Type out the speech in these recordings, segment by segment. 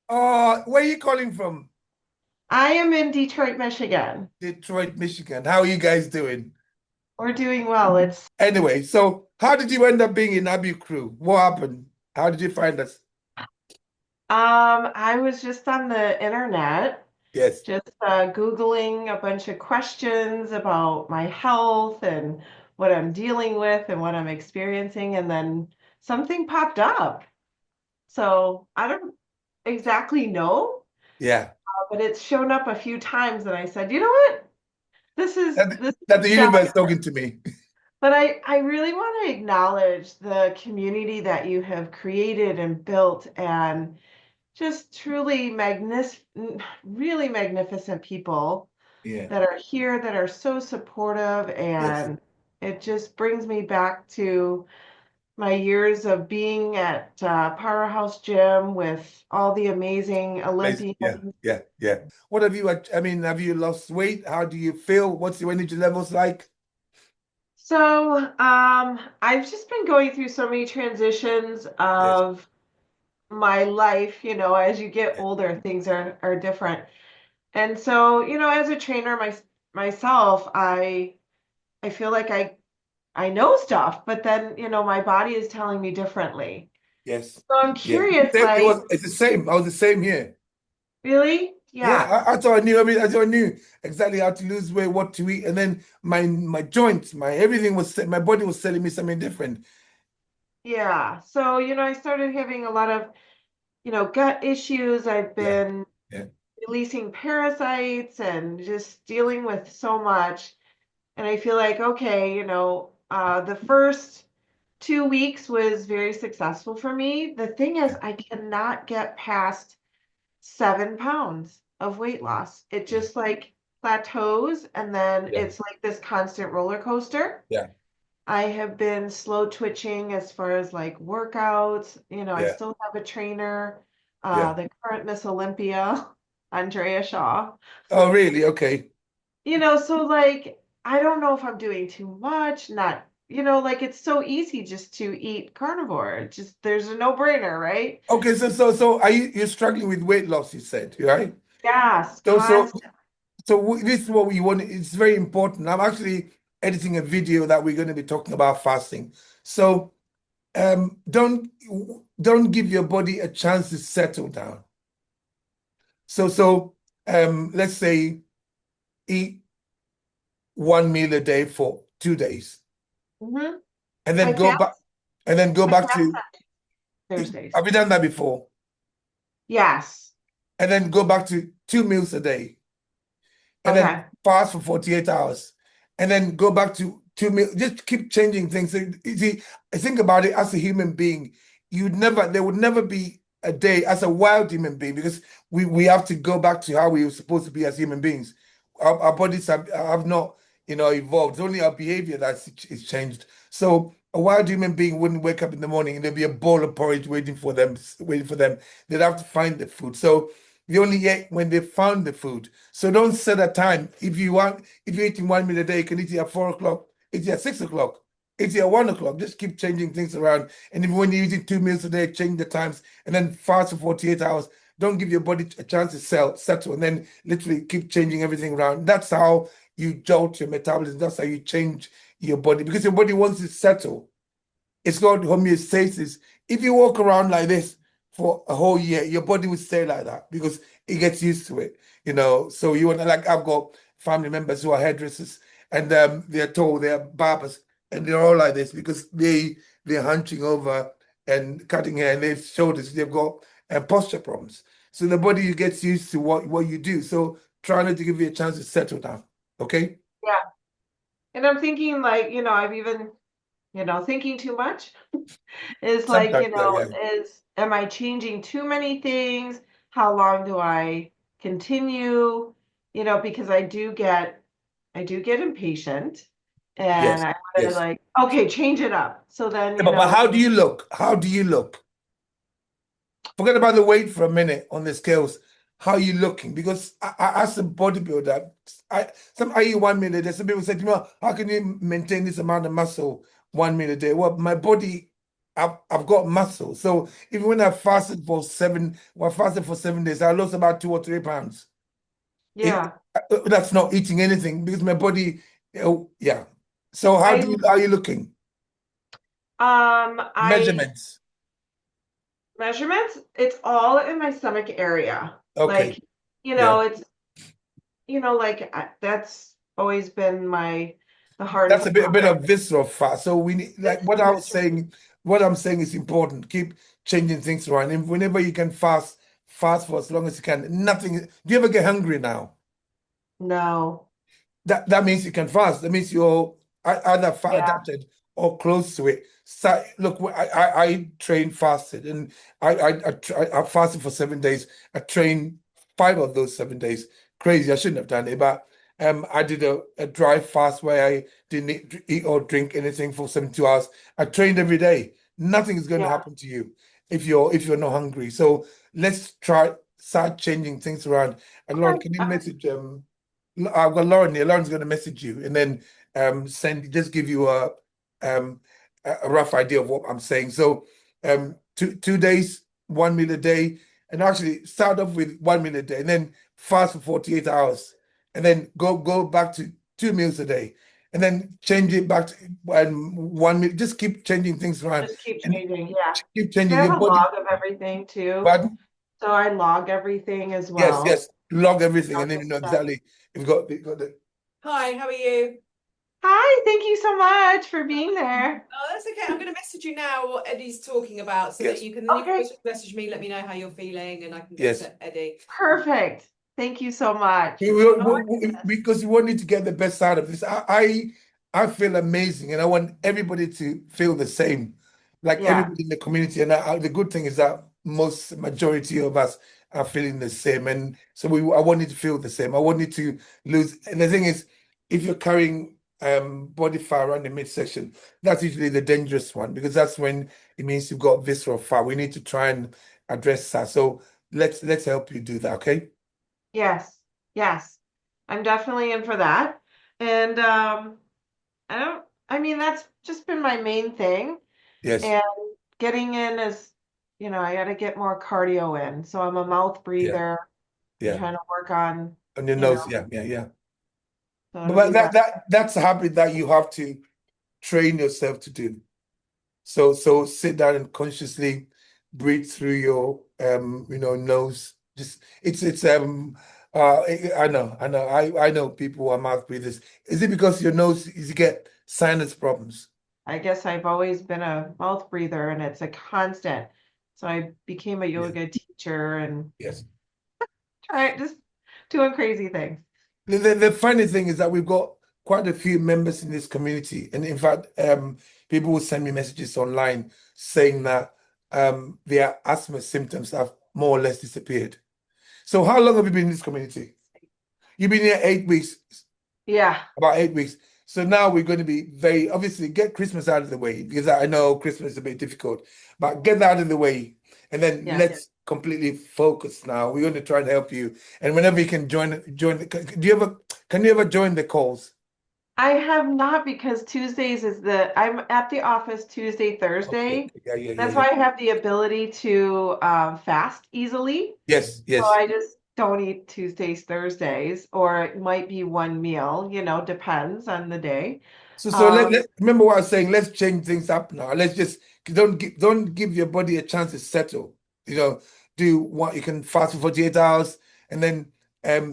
Where are you calling from? I am in Detroit, Michigan. Detroit, Michigan. How are you guys doing? We're doing well. It's Anyway, so how did you end up being in Abbew Crew? What happened? How did you find us? I was just on the internet, Yes. just Googling a bunch of questions about my health and what I'm dealing with and what I'm experiencing, and then something popped up. So I don't exactly know, Yeah. but it's shown up a few times, and I said, you know what? This is That, this that is the valid. universe talking to me. But I really want to acknowledge the community that you have created and built and just truly really magnificent people Yeah. that are here that are so supportive. Yes. And it just brings me back to my years of being at Powerhouse Gym with all the amazing Yeah. Olympians. Yeah. Yeah. What have you, I mean, have you lost weight? How do you feel? What's your energy levels like? So I've just been going through so many transitions Yes. of my life, as you get Yeah. older, things are different. And so, as a trainer myself, I feel like I know stuff, but then, my body is telling me differently. Yes. So I'm Yeah. curious, like, It's the same. I was the same here. really? Yeah, Yeah. I thought I knew everything. I thought I knew exactly how to lose weight, what to eat, and then my joints, my everything my body was telling me something different. Yeah. So, I started having a lot of, gut issues. I've Yeah, been yeah, releasing parasites and just dealing with so much. And I feel like, okay, the first 2 weeks was very successful for me. The thing is, yeah, I cannot get past 7 pounds of weight loss. It yeah, just like plateaus and then yeah, it's like this constant roller coaster. yeah, I have been slow twitching as far as like workouts. I yeah, still have a trainer, yeah. the current Miss Olympia, Andrea Shaw. Oh, So really? Okay. so like, I don't know if I'm doing too much, not, like it's so easy just to eat carnivore. It just, there's a no-brainer, right? Okay, so are you're struggling with weight loss, you said, right? Yes, So so constant. this is what we want. It's very important. I'm actually editing a video that we're going to be talking about fasting. So don't give your body a chance to settle down. So let's say eat one meal a day for 2 days, Hmm. and I then go back, fast, and then go I back fast to. on Thursdays. Have you done that before? Yes. And then go back to 2 meals a day, and then Okay. fast for 48 hours, and then go back to 2 meals. Just keep changing things. So, you see, I think about it as a human being. There would never be a day as a wild human being because we have to go back to how we were supposed to be as human beings. Our bodies have not, evolved. It's only our behavior is changed. So a wild human being wouldn't wake up in the morning and there'd be a bowl of porridge waiting for them, waiting for them. They'd have to find the food. So they only eat when they found the food. So don't set a time. If you're eating 1 meal a day, you can eat it at 4 o'clock, eat it at 6 o'clock, eat it at 1 o'clock. Just keep changing things around. And even when you're eating 2 meals a day, change the times and then fast for 48 hours. Don't give your body a chance to settle, and then literally keep changing everything around. That's how you jolt your metabolism. That's how you change your body because your body wants to settle. It's called homeostasis. If you walk around like this for a whole year, your body will stay like that because it gets used to it, So you want to, like, I've got family members who are hairdressers and they're told they're barbers and they're all like this because they're hunching over and cutting hair and their shoulders, they've got posture problems. So the body gets used to what you do. So try not to give you a chance to settle down. Okay? Yeah. And I'm thinking like, I've even, thinking too much is like, Sometimes, yeah, yeah. am I changing too many things? How long do I continue? Because I do get impatient and Yes, I want to yes. like, okay, change it up. So then, Yeah, but how do you look? How do you look? Forget about the weight for a minute on the scales. How are you looking? Because as a bodybuilder, I eat 1 meal a day. Some people say to me, "Oh, how can you maintain this amount of muscle 1 meal a day?" Well, my body I've got muscle. So even when I fasted for well, I fasted for 7 days, I lost about 2 or 3 pounds. It, Yeah. that's not eating anything because my body, yeah. So I how are you looking? I Measurements. measurements, it's all in my stomach area. Okay. Like, Yeah. it's like that's always been the That's a hardest bit a part. bit of visceral fat. So we need like It's the measurement. what I'm saying is important. Keep changing things around. And whenever you can fast for as long as you can. Nothing. Do you ever get hungry now? No. That means you can fast. That means you're either fat Yeah. adapted or close to it. So look, I train fasted, and I fasted for 7 days. I trained 5 of those 7 days. Crazy. I shouldn't have done it, but I did a dry fast where I didn't eat or drink anything for 72 hours. I trained every day. Nothing is going to Yeah. happen to you if you're not hungry. So let's try start changing things around. And Lauren, Okay. can you message I've got Lauren here. Lauren's going to message you and then just give you um a rough idea of what I'm saying. So 2 days, 1 meal a day, and actually start off with 1 meal a day, and then fast for 48 hours, and then go back to 2 meals a day, and then change it back to 1 meal. Just keep changing things around Just keep and changing. Yeah. keep I changing have your a body. log of everything too. But So I log everything as yes, well. yes, log everything, I'll and then you just know check. exactly if you've got the Hi, how are you? Hi, thank you so much for being there. Oh, that's okay. I'm going to message you now what Eddie's talking about so that yes, you can Okay, always message me, let me know how you're feeling, and I can get yes. to Eddie. perfect. Thank you so much. Oh my goodness. Because we want you to get the best out of this. I feel amazing, and I want everybody to feel the same, like Yeah. everybody in the community. And the good thing is that most majority of us are feeling the same, and so I want you to feel the same. I want you to lose. And the thing is, if you're carrying body fat around the midsection, that's usually the dangerous one because that's when it means you've got visceral fat. We need to try and address that. So let's help you do that. Okay. Yes. Yes. I'm definitely in for that. And I mean that's just been my main thing. Yes. And getting in is, I got to get more cardio in. So I'm a mouth Yeah. breather. I'm Yeah. trying to work on, On your you know, nose. Yeah. Yeah. Yeah. so it'll But be better. that's a habit that you have to train yourself to do. So sit down and consciously breathe through your nose. Just it's I know I know people who are mouth breathers. Is it because your nose is you get sinus problems? I guess I've always been a mouth breather and it's a constant. So I became a Yeah. yoga teacher and Yes. just doing crazy things. The funny thing is that we've got quite a few members in this community, and in fact, people will send me messages online saying that their asthma symptoms have more or less disappeared. So, how long have you been in this community? You've been here 8 weeks, Yeah. about 8 weeks. So now we're going to be very obviously get Christmas out of the way because I know Christmas is a bit difficult, but get that out of the way, and then Yes. let's completely focus now. We're going to try and help you, and whenever you can join. Do you ever can you ever join the calls? I have not because I'm at the office Tuesday, Okay. Thursday. Yeah, yeah, yeah, That's yeah. why I have the ability to fast easily. Yes, So yes. I just don't eat Tuesdays, Thursdays, or it might be one meal, depends on the day. So Um, remember what I was saying. Let's change things up now. Let's just don't give your body a chance to settle. You know, do what you can fast for 48 hours and then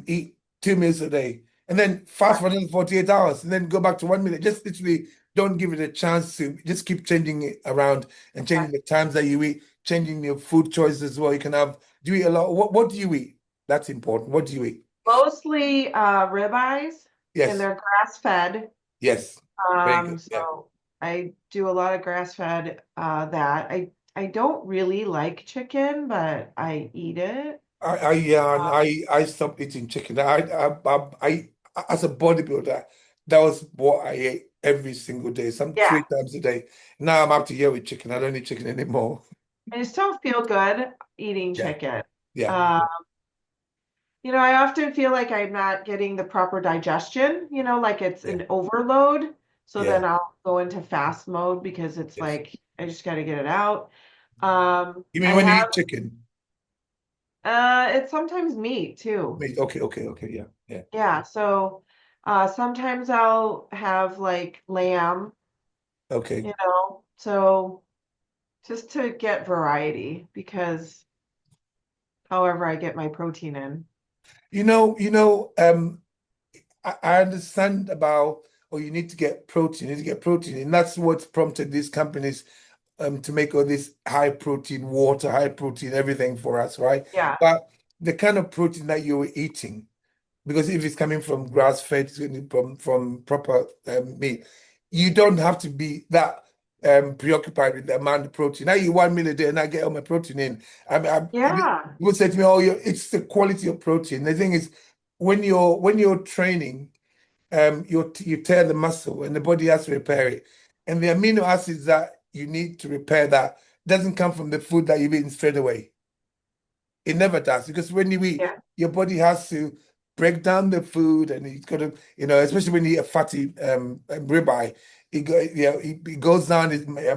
eat 2 meals a day. And then fast for right, another 48 hours and then go back to 1 minute. Just literally don't give it a chance to just keep changing it around and okay. changing the times that you eat, changing your food choices as well. You can have do you eat a lot? What do you eat? That's important. What do you eat? Mostly ribeyes, and Yes, they're grass fed. yes. Very good. Yeah. So I do a lot of grass fed that. I don't really like chicken, but I eat it. Yeah, and Um, I stopped eating chicken. As a bodybuilder, that was what I ate every single day, some yeah, 3 times a day. Now I'm up to here with chicken. I don't eat chicken anymore. I just don't feel good eating Yeah, chicken. yeah, Uh, yeah. I often feel like I'm not getting the proper digestion, like it's Yeah, an overload. So yeah, then I'll go into fast mode because it's yes. like just got to get it out. You mean I when you have eat chicken? it's sometimes meat too. Okay, okay, yeah, yeah. Yeah, so sometimes I'll have like lamb, Okay. so just to get variety because however I get my protein in. I understand about, oh, you need to get protein, you need to get protein, and that's what prompted these companies to make all this high protein water, high protein everything for us, right? Yeah. But the kind of protein that you're eating, because if it's coming from grass-fed, it's going to be from proper meat, you don't have to be that preoccupied with the amount of protein. I eat 1 meal a day and I get all my protein in. Yeah. People say to me, "Oh, it's the quality of protein." The thing is, when you're training, you tear the muscle and the body has to repair it. And the amino acids that you need to repair that doesn't come from the food that you've eaten straight away. It never does because when you eat, Yeah. your body has to break down the food, and it's got to, especially when you eat a fatty ribeye, it goes down.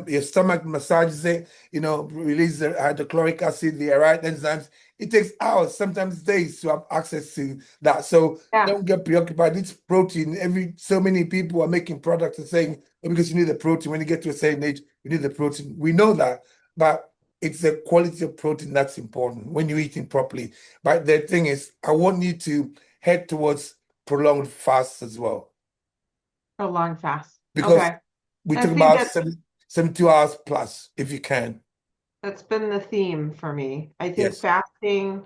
Your stomach massages it, release the hydrochloric acid, the right enzymes. It takes hours, sometimes days, to have access to that. So Yeah. don't get preoccupied. It's protein. So many people are making products and saying, "Oh, because you need the protein when you get to a certain age, you need the protein." We know that, but it's the quality of protein that's important when you're eating properly. But the thing is, I want you to head towards prolonged fasts as well, A long fast. because Okay. we I talk think about 72 hours plus if you can. that's been the theme for me. I think Yes. fasting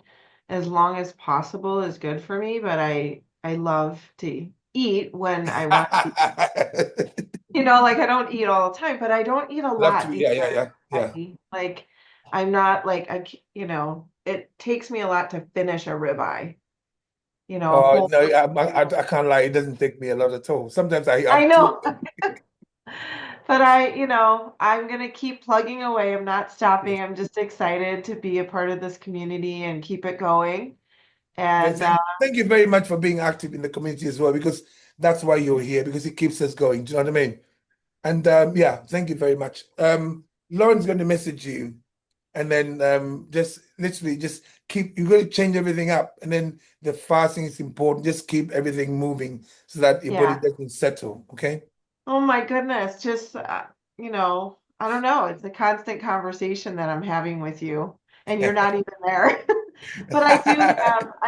as long as possible is good for me, but I love to eat when I want to eat. Like I don't eat all the time, but I don't eat a Love to, lot yeah, yeah, either. yeah, yeah. Like I'm not like it takes me a lot to finish a ribeye, a Oh whole. no, I can't lie. It doesn't take me a lot at all. Sometimes I I have two. know. But I'm gonna keep plugging away. I'm not stopping. I'm just excited to be a part of this community and keep it going. But And thank you very much for being active in the community as well, because that's why you're here, because it keeps us going. Do you know what I mean? And yeah, thank you very much. Lauren's going to message you, and then just literally just you're going to change everything up, and then the fasting is important. Just keep everything moving so that your body yeah. doesn't settle. Okay. Oh my goodness, just I don't know. It's a constant conversation that I'm having with you, and you're not even there. But I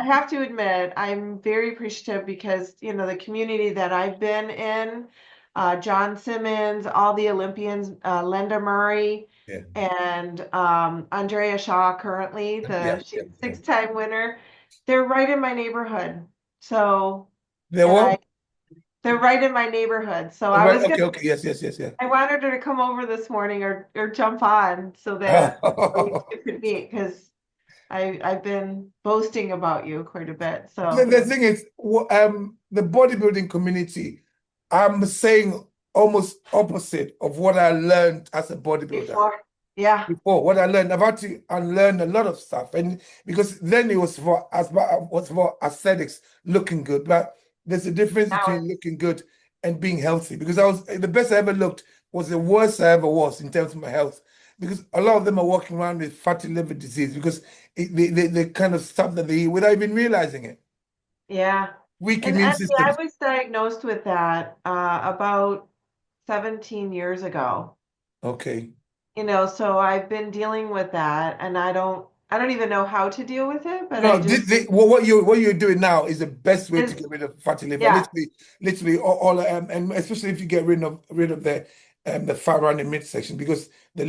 have to admit, I'm very appreciative because, the community that I've been in, John Simmons, all the Olympians, Linda Murray, Yeah, and Andrea Shaw, currently yeah, she's yeah, a yeah. six-time winner. They're right in my neighborhood. So, There and what? they're right in my neighborhood. So I Right. was gonna Okay. Okay. Yes. Yes. Yes. Yeah. I wanted her to come over this morning or jump on so that we could meet because I've been boasting about you quite a bit. The, So the thing is, the bodybuilding community, I'm saying almost opposite of what I learned as a bodybuilder. before, yeah, Before what I learned, I've had to unlearn a lot of stuff, and because then it was for aesthetics, looking good. But there's a difference now between looking good and being healthy. Because I was the best I ever looked was the worst I ever was in terms of my health. Because a lot of them are walking around with fatty liver disease because the kind of stuff that they eat without even realizing it. yeah. Weak And immune actually, I systems. was diagnosed with that about 17 years ago. Okay. So I've been dealing with that, and I don't even know how to deal with it, but I No, just what you're doing now is the best way to is get rid of fatty liver. yeah. Literally, all and especially if you get rid of the fat around the midsection, because Oh, the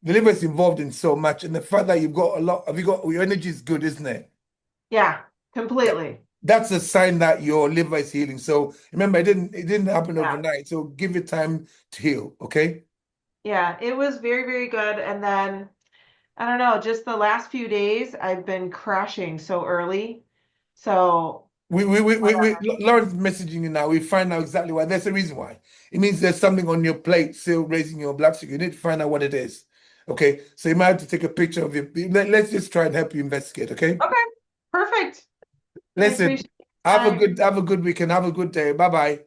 liver is involved in so much, and the fact that you've got a lot, have you got your energy is good, isn't it? yeah, That, completely. that's a sign that your liver is healing. So remember, it didn't happen Yeah. overnight. So give it time to heal. Okay. Yeah, it was very, very good. And then I don't know, just the last few days I've been crashing so early. So Lauren's messaging you now. We find out exactly why. There's a reason why. It means there's something on your plate still raising your blood sugar. You need to find out what it is. Okay. So you might have to take a picture of your. Let's just try and help you investigate. Okay. okay, perfect. I Listen, appreciate the time. have a good weekend. Have a good day. Bye bye.